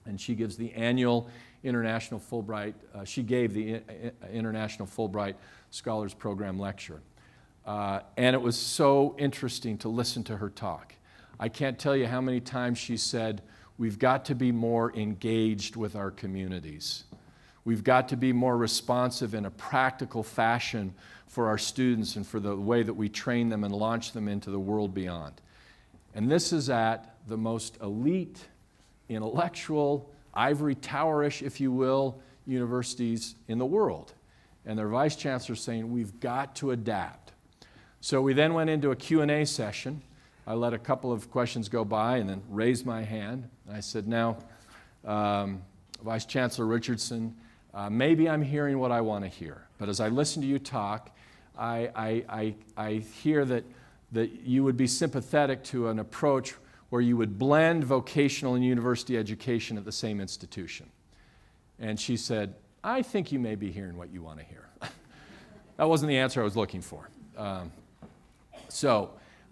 and she gives the annual International Fulbright, she gave the International Fulbright Scholars Program lecture. And it was so interesting to listen to her talk. I can't tell you how many times she said, we've got to be more engaged with our communities. We've got to be more responsive in a practical fashion for our students and for the way that we train them and launch them into the world beyond. And this is at the most elite, intellectual, ivory tower-ish, if you will, universities in the world. And their vice chancellor saying, we've got to adapt. So we then went into a Q&A session. I let a couple of questions go by and then raised my hand. I said, now, Vice Chancellor Richardson, maybe I'm hearing what I want to hear. But as I listen to you talk, I hear that you would be sympathetic to an approach where you would blend vocational and university education at the same institution. And she said, I think you may be hearing what you want to hear. That wasn't the answer I was looking for.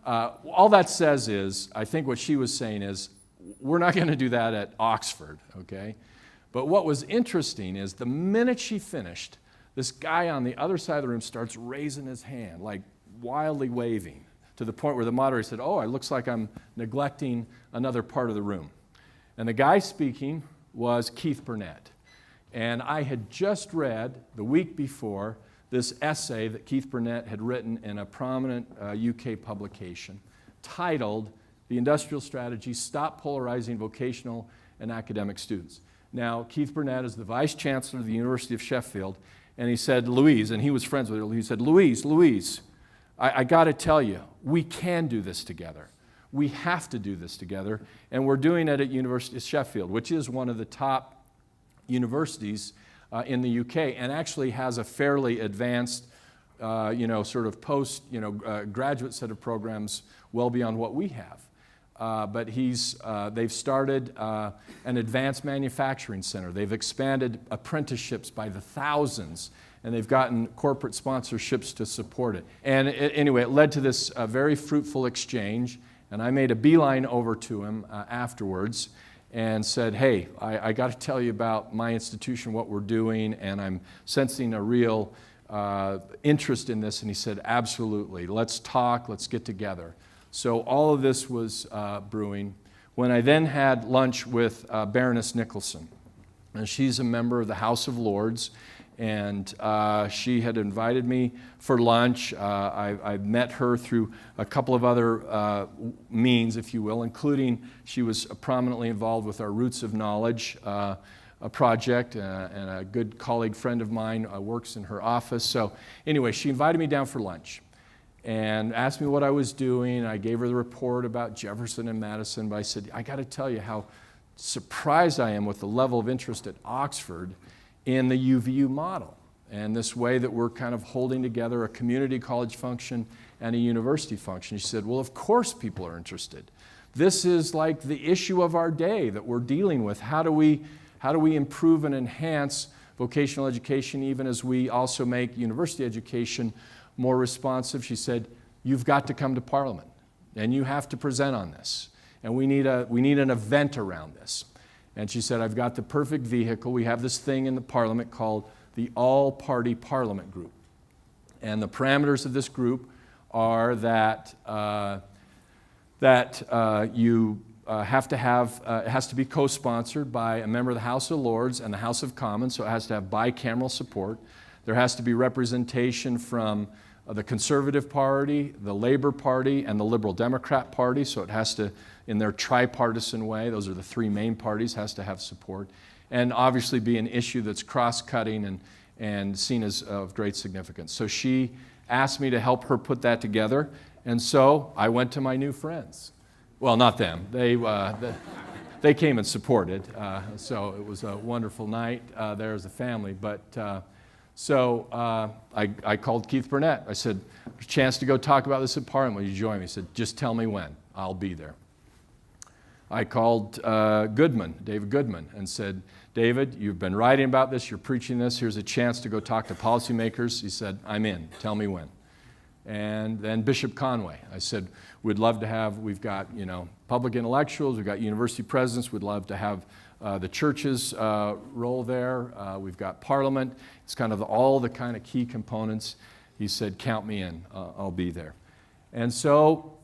All that says is, I think what she was saying is, we're not going to do that at Oxford, okay? But what was interesting is the minute she finished, this guy on the other side of the room starts raising his hand, like wildly waving, to the point where the moderator said, oh, it looks like I'm neglecting another part of the room. And the guy speaking was Keith Burnett. And I had just read the week before this essay that Keith Burnett had written in a prominent UK publication titled The Industrial Strategy, Stop Polarizing Vocational and Academic Students. Now, Keith Burnett is the Vice Chancellor of the University of Sheffield, and he said, Louise, and he was friends with her, he said, Louise, I got to tell you, we can do this together. We have to do this together, and we're doing it at University of Sheffield, which is one of the top universities in the UK, and actually has a fairly advanced, sort of post, graduate set of programs well beyond what we have. But they've started an advanced manufacturing center. They've expanded apprenticeships by the thousands, and they've gotten corporate sponsorships to support it. And anyway, it led to this very fruitful exchange, and I made a beeline over to him afterwards and said, hey, I got to tell you about my institution, what we're doing, and I'm sensing a real interest in this. And he said, absolutely, let's talk, let's get together. So all of this was brewing. When I then had lunch with Baroness Nicholson, and she's a member of the House of Lords, and she had invited me for lunch. I met her through a couple of other means, if you will, including she was prominently involved with our Roots of Knowledge project, and a good colleague friend of mine works in her office. So anyway, she invited me down for lunch and asked me what I was doing. I gave her the report about Jefferson and Madison, but I said, I got to tell you how surprised I am with the level of interest at Oxford in the UVU model and this way that we're kind of holding together a community college function and a university function. She said, well, of course people are interested. This is like the issue of our day that we're dealing with. How do we improve and enhance vocational education even as we also make university education more responsive? She said, you've got to come to Parliament and you have to present on this. And we need an event around this. And she said, I've got the perfect vehicle. We have this thing in the Parliament called the All-Party Parliament Group. And the parameters of this group are that you have to have, it has to be co-sponsored by a member of the House of Lords and the House of Commons, so it has to have bicameral support. There has to be representation from the Conservative Party, the Labor Party, and the Liberal Democrat Party, so it has to, in their tripartisan way, those are the three main parties, has to have support, and obviously be an issue that's cross-cutting and seen as of great significance. So she asked me to help her put that together. And so I went to my new friends. Well, not them. They came and supported. So it was a wonderful night there as a family. But I called Keith Burnett. I said, "There's a chance to go talk about this at Parliament. Will you join me?" He said, "Just tell me when. I'll be there." I called David Goodman, and said, "David, you've been writing about this, you're preaching this, here's a chance to go talk to policymakers." He said, "I'm in, tell me when." And then Bishop Conway, I said, we've got, public intellectuals, we've got university presidents, we'd love to have the church's role there, we've got Parliament, it's kind of all the kind of key components. He said, "Count me in, I'll be there." And so,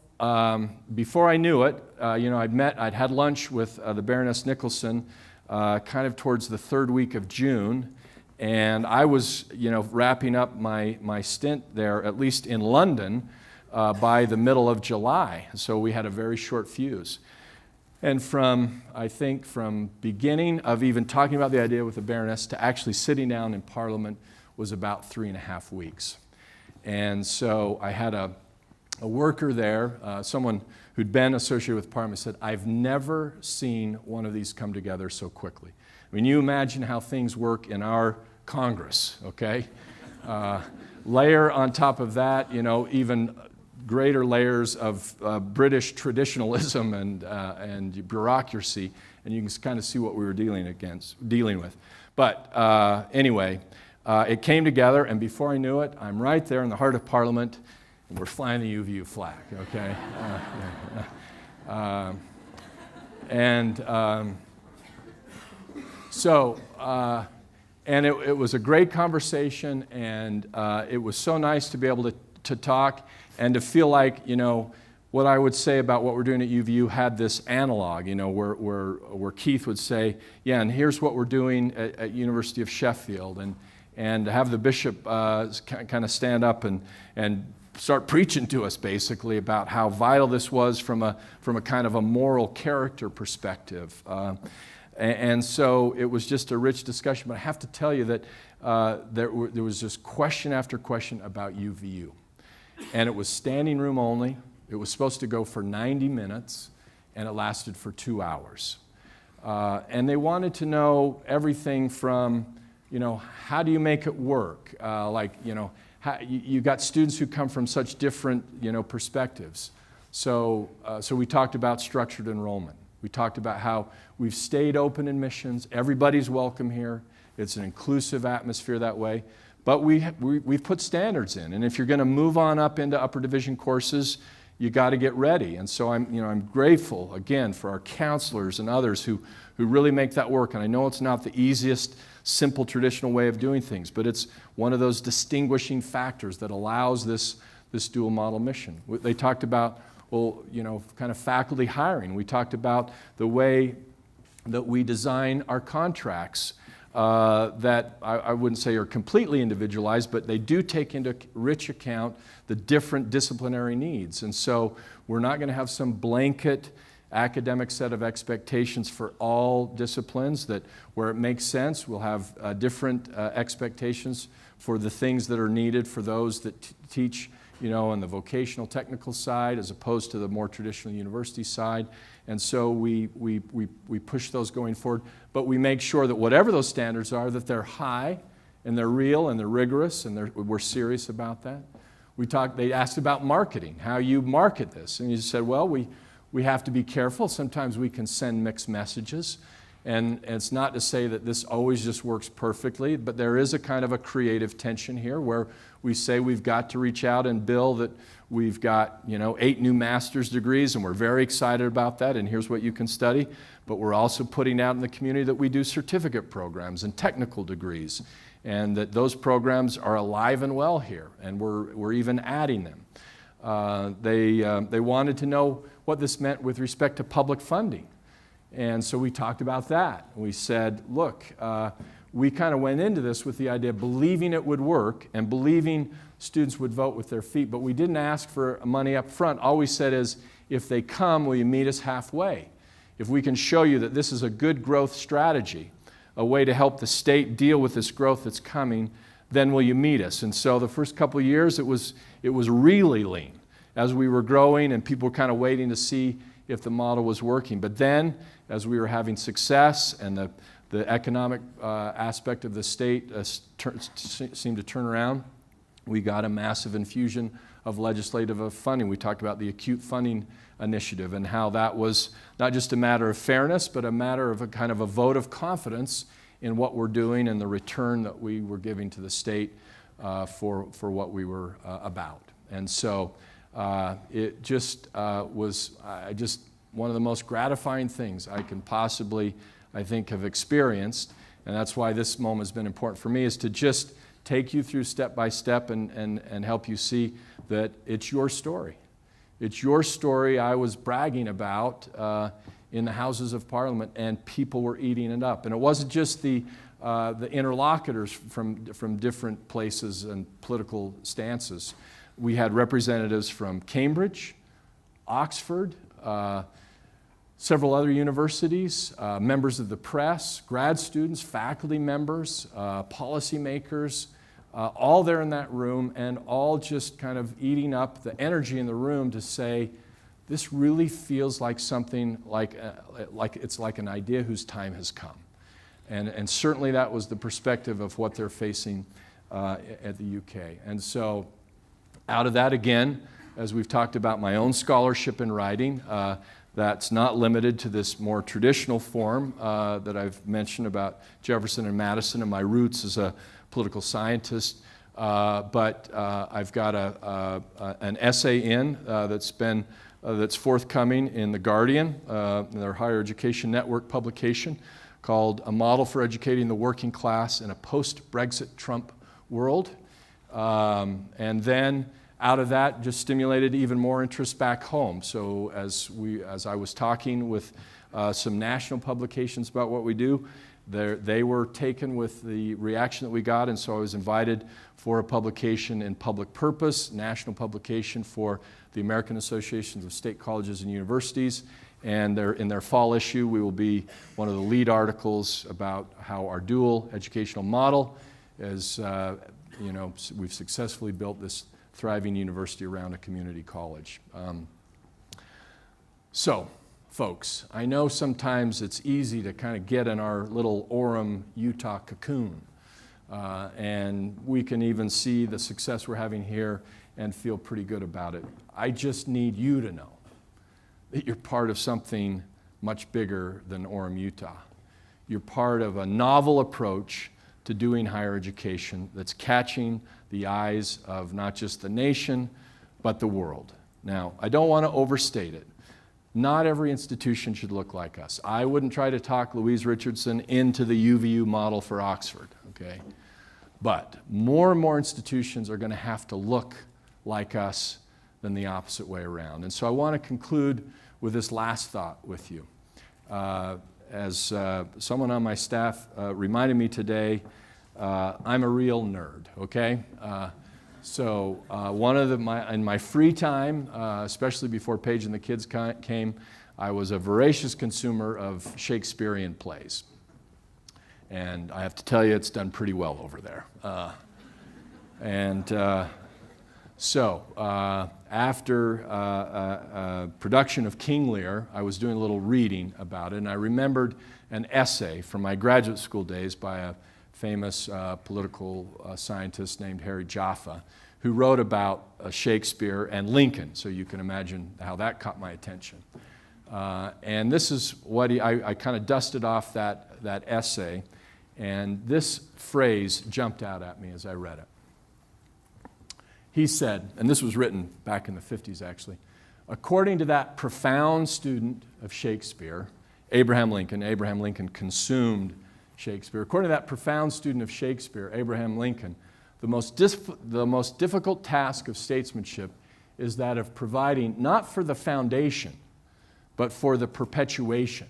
before I knew it, I'd had lunch with the Baroness Nicholson kind of towards the third week of June, and I was, wrapping up my stint there, at least in London, by the middle of July. So we had a very short fuse. And from beginning of even talking about the idea with the Baroness to actually sitting down in Parliament was about 3.5 weeks. And so I had a worker there, someone who'd been associated with Parliament, said, "I've never seen one of these come together so quickly." I mean, you imagine how things work in our Congress, okay? Layer on top of that, even greater layers of British traditionalism and bureaucracy, and you can kind of see what we were dealing with. But anyway, it came together, and before I knew it, I'm right there in the heart of Parliament, and we're flying the UVU flag, okay? And it was a great conversation, and it was so nice to be able to talk and to feel like, what I would say about what we're doing at UVU had this analog, where Keith would say, "Yeah, and here's what we're doing at University of Sheffield," and to have the bishop kind of stand up and start preaching to us basically about how vital this was from a kind of a moral character perspective. And so it was just a rich discussion. But I have to tell you that there was just question after question about UVU. And it was standing room only. It was supposed to go for 90 minutes, and it lasted for 2 hours. And they wanted to know everything from, how do you make it work? You got students who come from such different, perspectives. So we talked about structured enrollment. We talked about how we've stayed open in missions. Everybody's welcome here. It's an inclusive atmosphere that way. But we've put standards in. And if you're going to move on up into upper division courses, you got to get ready. And so I'm grateful, again, for our counselors and others who really make that work. And I know it's not the easiest, simple, traditional way of doing things, but it's one of those distinguishing factors that allows this dual model mission. They talked about, kind of faculty hiring. We talked about the way that we design our contracts that I wouldn't say are completely individualized, but they do take into rich account the different disciplinary needs. And so we're not going to have some blanket academic set of expectations for all disciplines, that where it makes sense, we'll have different expectations for the things that are needed for those that teach on the vocational technical side as opposed to the more traditional university side. And so we push those going forward, but we make sure that whatever those standards are, that they're high and they're real and they're rigorous, and we're serious about that. They asked about marketing, how you market this. And you said, well, we have to be careful. Sometimes we can send mixed messages. And it's not to say that this always just works perfectly, but there is a kind of a creative tension here where we say we've got to reach out and bill that we've got 8 new master's degrees, and we're very excited about that, and here's what you can study. But we're also putting out in the community that we do certificate programs and technical degrees, and that those programs are alive and well here, and we're even adding them. They wanted to know what this meant with respect to public funding. And so we talked about that. We said, look, we kind of went into this with the idea of believing it would work and believing students would vote with their feet, but we didn't ask for money up front. All we said is, if they come, will you meet us halfway? If we can show you that this is a good growth strategy, a way to help the state deal with this growth that's coming, then will you meet us? And so the first couple of years, it was really lean as we were growing and people were kind of waiting to see if the model was working. But then, as we were having success and the economic aspect of the state seemed to turn around, we got a massive infusion of legislative funding. We talked about the acute funding initiative and how that was not just a matter of fairness, but a matter of a kind of a vote of confidence in what we're doing and the return that we were giving to the state for what we were about. And so it just was one of the most gratifying things I can possibly, I think, have experienced. And that's why this moment has been important for me, is to just take you through step by step and help you see that it's your story. It's your story I was bragging about in the Houses of Parliament, and people were eating it up. And it wasn't just the interlocutors from different places and political stances. We had representatives from Cambridge, Oxford, several other universities, members of the press, grad students, faculty members, policymakers, all there in that room, and all just kind of eating up the energy in the room to say, this really feels like something like it's like an idea whose time has come. And certainly that was the perspective of what they're facing at the UK. And so out of that, again, as we've talked about my own scholarship in writing, that's not limited to this more traditional form that I've mentioned about Jefferson and Madison and my roots as a political scientist, but I've got an essay in that's forthcoming in The Guardian, their higher education network publication, called A Model for Educating the Working Class in a Post-Brexit Trump World. And then out of that just stimulated even more interest back home. So as I was talking with some national publications about what we do, they were taken with the reaction that we got, and so I was invited for a publication in Public Purpose, national publication for the American Associations of State Colleges and Universities, and in their fall issue we will be one of the lead articles about how our dual educational model is, we've successfully built this thriving university around a community college. So, folks, I know sometimes it's easy to kind of get in our little Orem, Utah cocoon, and we can even see the success we're having here and feel pretty good about it. I just need you to know that you're part of something much bigger than Orem, Utah. You're part of a novel approach to doing higher education that's catching the eyes of not just the nation, but the world. Now, I don't want to overstate it. Not every institution should look like us. I wouldn't try to talk Louise Richardson into the UVU model for Oxford, okay? But more and more institutions are going to have to look like us than the opposite way around. And so I want to conclude with this last thought with you. As someone on my staff reminded me today, I'm a real nerd, okay? So in my free time, especially before Paige and the kids came, I was a voracious consumer of Shakespearean plays. And I have to tell you, it's done pretty well over there. So after production of King Lear, I was doing a little reading about it, and I remembered an essay from my graduate school days by a famous political scientist named Harry Jaffa, who wrote about Shakespeare and Lincoln, so you can imagine how that caught my attention. And this is what I kind of dusted off that essay, and this phrase jumped out at me as I read it. He said, and this was written back in the 50s actually, according to that profound student of Shakespeare, Abraham Lincoln consumed Shakespeare. According to that profound student of Shakespeare, Abraham Lincoln, the most difficult task of statesmanship is that of providing not for the foundation, but for the perpetuation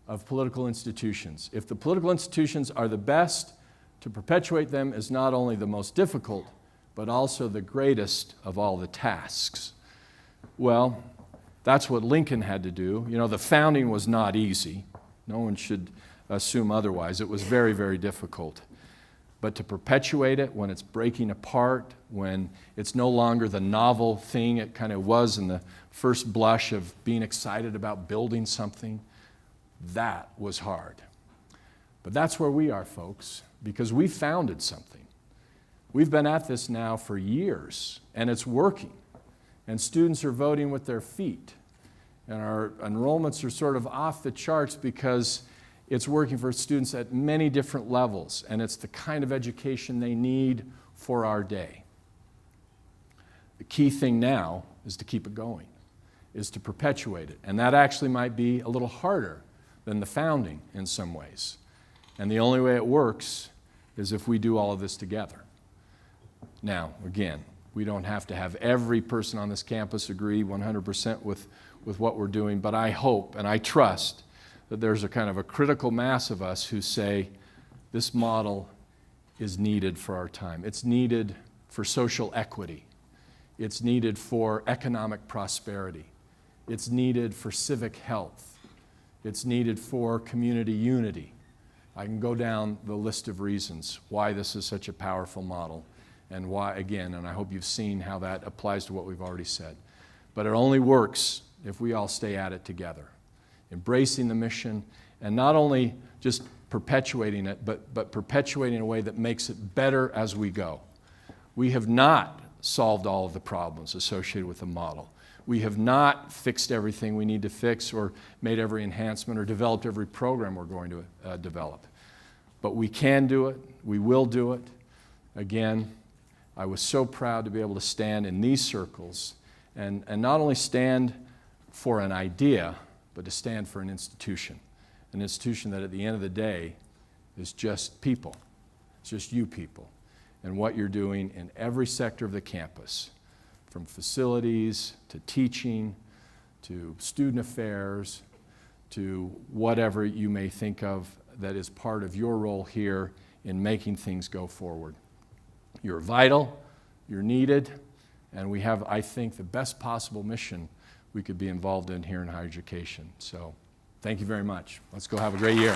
of political institutions. If the political institutions are the best, to perpetuate them is not only the most difficult, but also the greatest of all the tasks. Well, that's what Lincoln had to do. You know, the founding was not easy. No one should assume otherwise. It was very, very difficult. but to perpetuate it when it's breaking apart, when it's no longer the novel thing it kind of was in the first blush of being excited about building something, that was hard. But that's where we are, folks, because we founded something. We've been at this now for years, and it's working. And students are voting with their feet. And our enrollments are sort of off the charts because it's working for students at many different levels, and it's the kind of education they need for our day. The key thing now is to keep it going, is to perpetuate it. And that actually might be a little harder than the founding in some ways. And the only way it works is if we do all of this together. Now, again, we don't have to have every person on this campus agree 100% with what we're doing, but I hope and I trust that there's a kind of a critical mass of us who say this model is needed for our time. It's needed for social equity. It's needed for economic prosperity. It's needed for civic health. It's needed for community unity. I can go down the list of reasons why this is such a powerful model and why, again, and I hope you've seen how that applies to what we've already said. But it only works if we all stay at it together, embracing the mission and not only just perpetuating it, but perpetuating in a way that makes it better as we go. We have not solved all of the problems associated with the model. We have not fixed everything we need to fix or made every enhancement or developed every program we're going to develop. But we can do it. We will do it. Again, I was so proud to be able to stand in these circles and not only stand for an idea, but to stand for an institution that at the end of the day is just people. It's just you people and what you're doing in every sector of the campus, from facilities to teaching to student affairs to whatever you may think of that is part of your role here in making things go forward. You're vital, you're needed, and we have, I think, the best possible mission we could be involved in here in higher education. So thank you very much. Let's go have a great year.